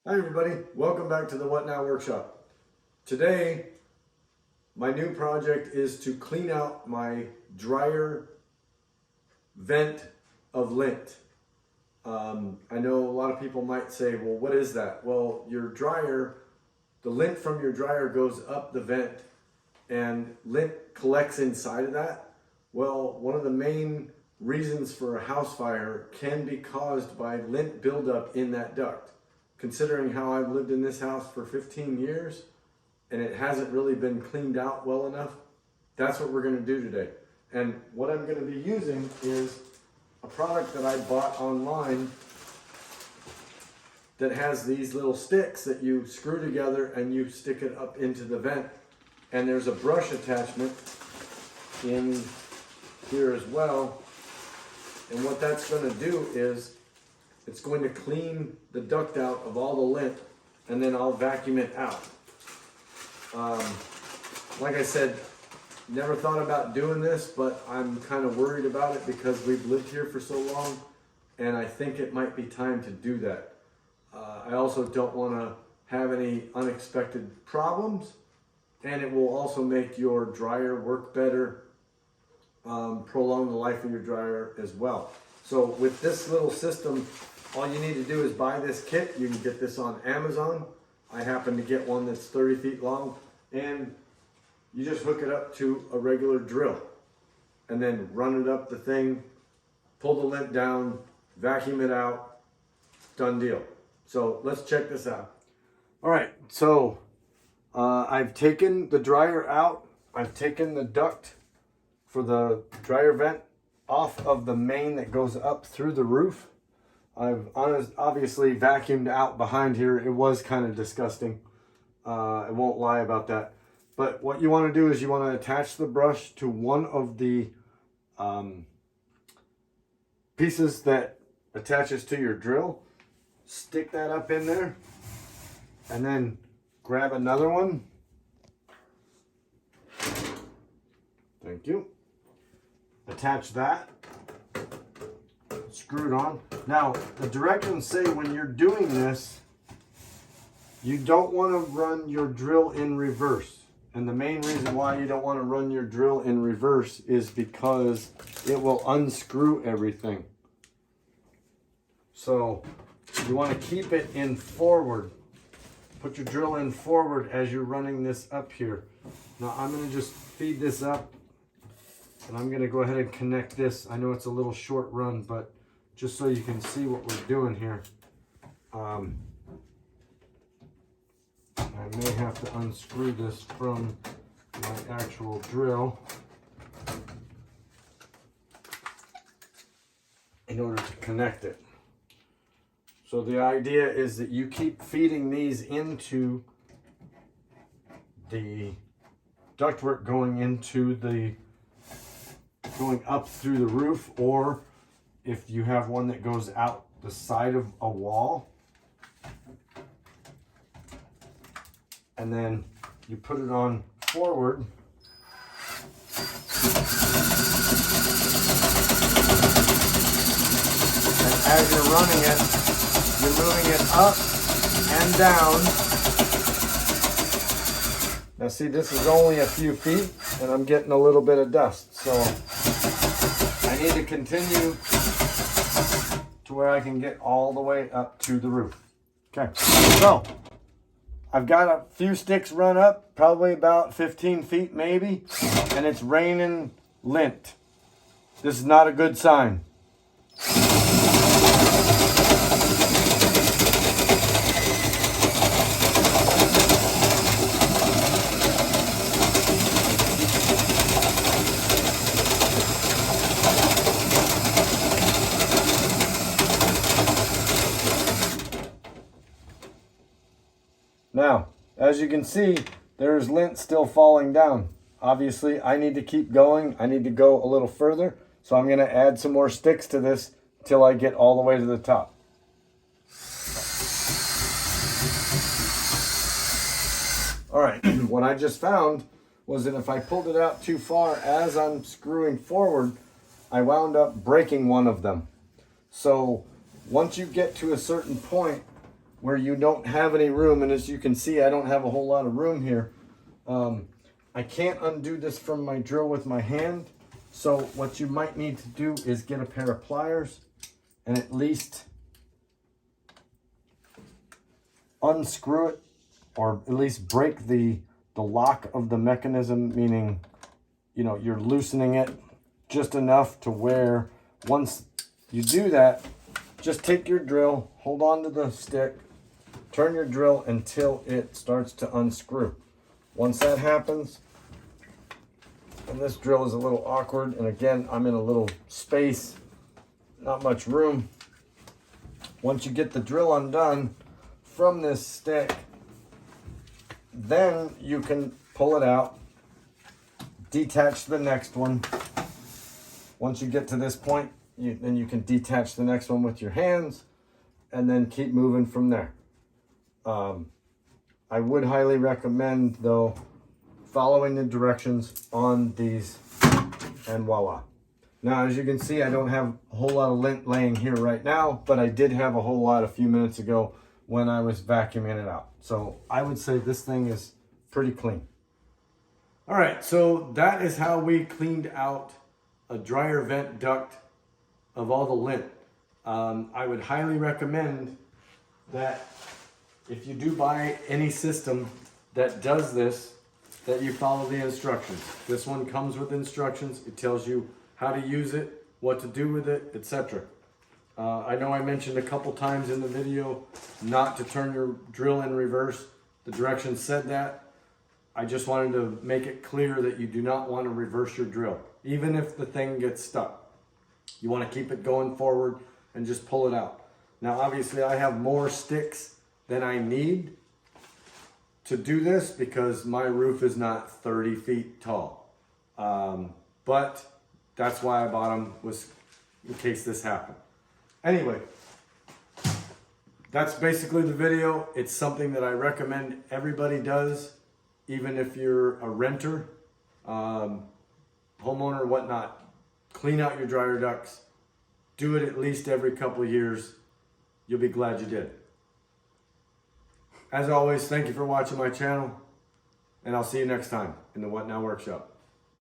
Hi everybody, welcome back to the What Now Workshop. Today, my new project is to clean out my dryer vent of lint. I know a lot of people might say, well, what is that? Well, your dryer, the lint from your dryer goes up the vent and lint collects inside of that. Well, one of the main reasons for a house fire can be caused by lint buildup in that duct. Considering how I've lived in this house for 15 years and it hasn't really been cleaned out well enough, that's what we're going to do today. And what I'm going to be using is a product that I bought online that has these little sticks that you screw together and you stick it up into the vent. And there's a brush attachment in here as well. And what that's going to do is it's going to clean the duct out of all the lint, and then I'll vacuum it out. Like I said, never thought about doing this, but I'm kind of worried about it because we've lived here for so long, and I think it might be time to do that. I also don't want to have any unexpected problems, and it will also make your dryer work better, prolong the life of your dryer as well. So with this little system, all you need to do is buy this kit. You can get this on Amazon. I happen to get one that's 30 feet long, and you just hook it up to a regular drill and then run it up the thing, pull the lint down, vacuum it out, done deal. So let's check this out. All right, so I've taken the dryer out. I've taken the duct for the dryer vent off of the main that goes up through the roof. I've obviously vacuumed out behind here. It was kind of disgusting. I won't lie about that. But what you want to do is you want to attach the brush to one of the pieces that attaches to your drill. Stick that up in there. And then grab another one. Thank you. Attach that. Screw it on. Now, the directions say when you're doing this, you don't want to run your drill in reverse. And the main reason why you don't want to run your drill in reverse is because it will unscrew everything. So you want to keep it in forward. Put your drill in forward as you're running this up here. Now I'm going to just feed this up, and I'm going to go ahead and connect this. I know it's a little short run, but just so you can see what we're doing here. I may have to unscrew this from my actual drill in order to connect it. So the idea is that you keep feeding these into the ductwork going up through the roof, or if you have one that goes out the side of a wall, and then you put it on forward. And as you're running it, you're moving it up and down. Now see, this is only a few feet and I'm getting a little bit of dust. So I need to continue to where I can get all the way up to the roof. Okay, so I've got a few sticks run up, probably about 15 feet maybe, and it's raining lint. This is not a good sign. Now, as you can see, there's lint still falling down. Obviously, I need to keep going. I need to go a little further. So I'm going to add some more sticks to this until I get all the way to the top. All right, what I just found was that if I pulled it out too far as I'm screwing forward, I wound up breaking one of them. So once you get to a certain point, where you don't have any room, and as you can see, I don't have a whole lot of room here. I can't undo this from my drill with my hand. So what you might need to do is get a pair of pliers and at least unscrew it, or at least break the lock of the mechanism, meaning, you know, you're loosening it just enough to where once you do that, just take your drill, hold on to the stick, turn your drill until it starts to unscrew. Once that happens, and this drill is a little awkward, and again, I'm in a little space, not much room. Once you get the drill undone from this stick, then you can pull it out, detach the next one. Once you get to this point, then you can detach the next one with your hands and then keep moving from there. I would highly recommend, though, following the directions on these, and voila. Now, as you can see, I don't have a whole lot of lint laying here right now, but I did have a whole lot a few minutes ago when I was vacuuming it out. So I would say this thing is pretty clean. All right, so that is how we cleaned out a dryer vent duct of all the lint. I would highly recommend that if you do buy any system that does this, that you follow the instructions. This one comes with instructions. It tells you how to use it, what to do with it, etc. I know I mentioned a couple times in the video not to turn your drill in reverse. The directions said that. I just wanted to make it clear that you do not want to reverse your drill, even if the thing gets stuck. You want to keep it going forward and just pull it out. Now, obviously, I have more sticks than I need to do this because my roof is not 30 feet tall. But that's why I bought them, was in case this happened. Anyway, that's basically the video. It's something that I recommend everybody does, even if you're a renter, homeowner, whatnot. Clean out your dryer ducts. Do it at least every couple of years. You'll be glad you did. As always, thank you for watching my channel, and I'll see you next time in the What Now Workshop.